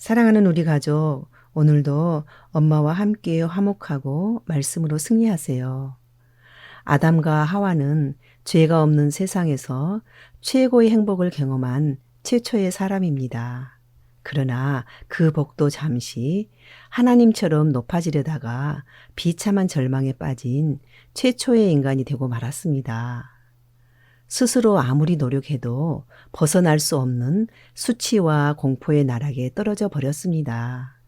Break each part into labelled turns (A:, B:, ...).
A: 사랑하는 우리 가족, 오늘도 엄마와 함께 화목하고 말씀으로 승리하세요. 아담과 하와는 죄가 없는 세상에서 최고의 행복을 경험한 최초의 사람입니다. 그러나 그 복도 잠시 하나님처럼 높아지려다가 비참한 절망에 빠진 최초의 인간이 되고 말았습니다. 스스로 아무리 노력해도 벗어날 수 없는 수치와 공포의 나락에 떨어져 버렸습니다.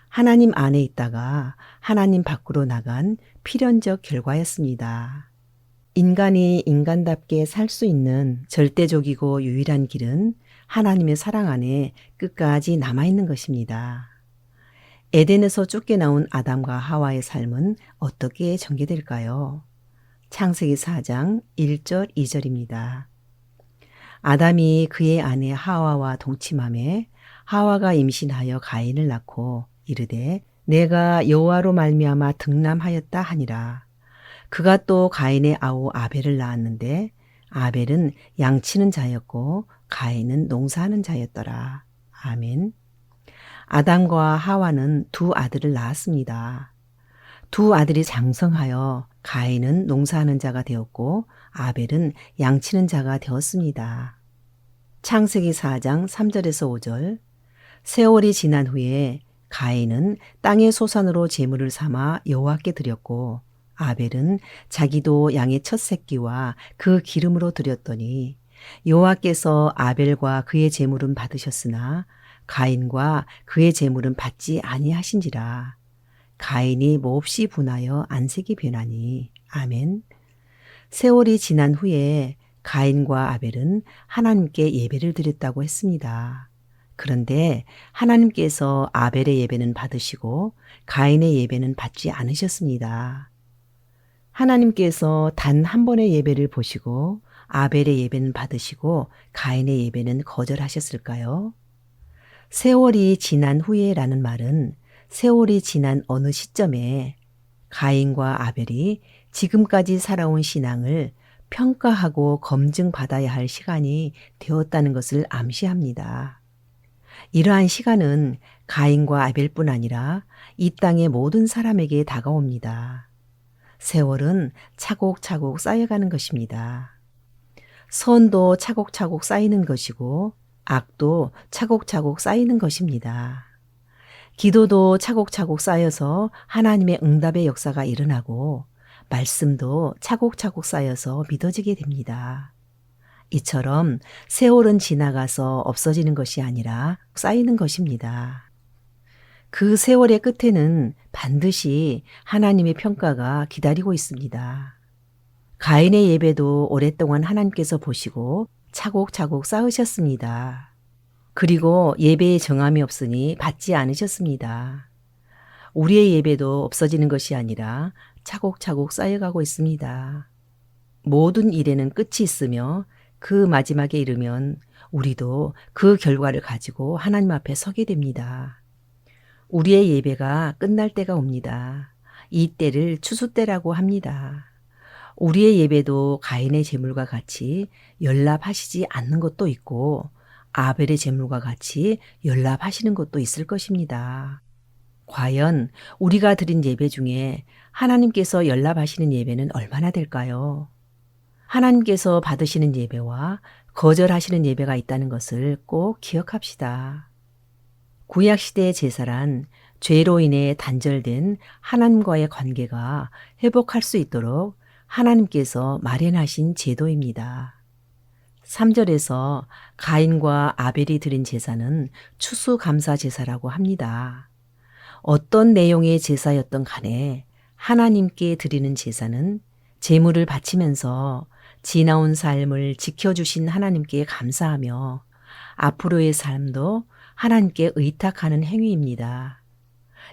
A: 하나님 안에 있다가 하나님 밖으로 나간 필연적 결과였습니다. 인간이 인간답게 살 수 있는 절대적이고 유일한 길은 하나님의 사랑 안에 끝까지 남아있는 것입니다. 에덴에서 쫓겨나온 아담과 하와의 삶은 어떻게 전개될까요? 창세기 4장 1절 2절입니다. 아담이 그의 아내 하와와 동침하매 하와가 임신하여 가인을 낳고 이르되 내가 여호와로 말미암아 등남하였다 하니라. 그가 또 가인의 아우 아벨을 낳았는데 아벨은 양치는 자였고 가인은 농사하는 자였더라. 아멘. 아담과 하와는 두 아들을 낳았습니다. 두 아들이 장성하여 가인은 농사하는 자가 되었고 아벨은 양치는 자가 되었습니다. 창세기 4장 3절에서 5절. 세월이 지난 후에 가인은 땅의 소산으로 제물을 삼아 여호와께 드렸고 아벨은 자기도 양의 첫 새끼와 그 기름으로 드렸더니 여호와께서 아벨과 그의 제물은 받으셨으나 가인과 그의 제물은 받지 아니하신지라. 가인이 몹시 분하여 안색이 변하니. 아멘. 세월이 지난 후에 가인과 아벨은 하나님께 예배를 드렸다고 했습니다. 그런데 하나님께서 아벨의 예배는 받으시고 가인의 예배는 받지 않으셨습니다. 하나님께서 단 한 번의 예배를 보시고 아벨의 예배는 받으시고 가인의 예배는 거절하셨을까요? 세월이 지난 후에라는 말은 세월이 지난 어느 시점에 가인과 아벨이 지금까지 살아온 신앙을 평가하고 검증받아야 할 시간이 되었다는 것을 암시합니다. 이러한 시간은 가인과 아벨뿐 아니라 이 땅의 모든 사람에게 다가옵니다. 세월은 차곡차곡 쌓여가는 것입니다. 선도 차곡차곡 쌓이는 것이고 악도 차곡차곡 쌓이는 것입니다. 기도도 차곡차곡 쌓여서 하나님의 응답의 역사가 일어나고 말씀도 차곡차곡 쌓여서 믿어지게 됩니다. 이처럼 세월은 지나가서 없어지는 것이 아니라 쌓이는 것입니다. 그 세월의 끝에는 반드시 하나님의 평가가 기다리고 있습니다. 가인의 예배도 오랫동안 하나님께서 보시고 차곡차곡 쌓으셨습니다. 그리고 예배에 정함이 없으니 받지 않으셨습니다. 우리의 예배도 없어지는 것이 아니라 차곡차곡 쌓여가고 있습니다. 모든 일에는 끝이 있으며 그 마지막에 이르면 우리도 그 결과를 가지고 하나님 앞에 서게 됩니다. 우리의 예배가 끝날 때가 옵니다. 이 때를 추수 때라고 합니다. 우리의 예배도 가인의 제물과 같이 연락하시지 않는 것도 있고 아벨의 제물과 같이 연락하시는 것도 있을 것입니다. 과연 우리가 드린 예배 중에 하나님께서 연락하시는 예배는 얼마나 될까요? 하나님께서 받으시는 예배와 거절하시는 예배가 있다는 것을 꼭 기억합시다. 구약시대의 제사란 죄로 인해 단절된 하나님과의 관계가 회복할 수 있도록 하나님께서 마련하신 제도입니다. 3절에서 가인과 아벨이 드린 제사는 추수감사 제사라고 합니다. 어떤 내용의 제사였던 간에 하나님께 드리는 제사는 제물을 바치면서 지나온 삶을 지켜주신 하나님께 감사하며 앞으로의 삶도 하나님께 의탁하는 행위입니다.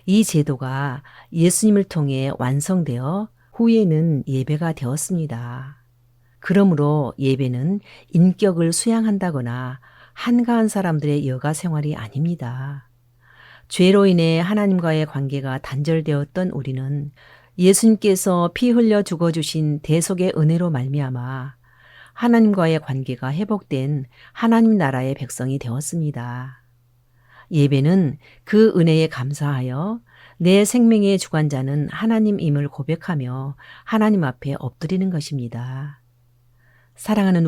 A: 이 제도가 예수님을 통해 완성되어 후에는 예배가 되었습니다. 그러므로 예배는 인격을 수양한다거나 한가한 사람들의 여가 생활이 아닙니다. 죄로 인해 하나님과의 관계가 단절되었던 우리는 예수님께서 피 흘려 죽어주신 대속의 은혜로 말미암아 하나님과의 관계가 회복된 하나님 나라의 백성이 되었습니다. 예배는 그 은혜에 감사하여 내 생명의 주관자는 하나님임을 고백하며 하나님 앞에 엎드리는 것입니다. 사랑하는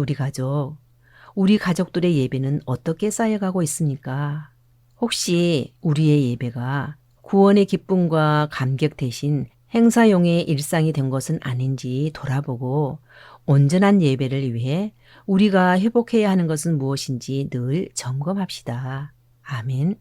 A: 우리 가족들의 예배는 어떻게 쌓여가고 있습니까? 혹시 우리의 예배가 구원의 기쁨과 감격 대신 행사용의 일상이 된 것은 아닌지 돌아보고 온전한 예배를 위해 우리가 회복해야 하는 것은 무엇인지 늘 점검합시다. 아멘.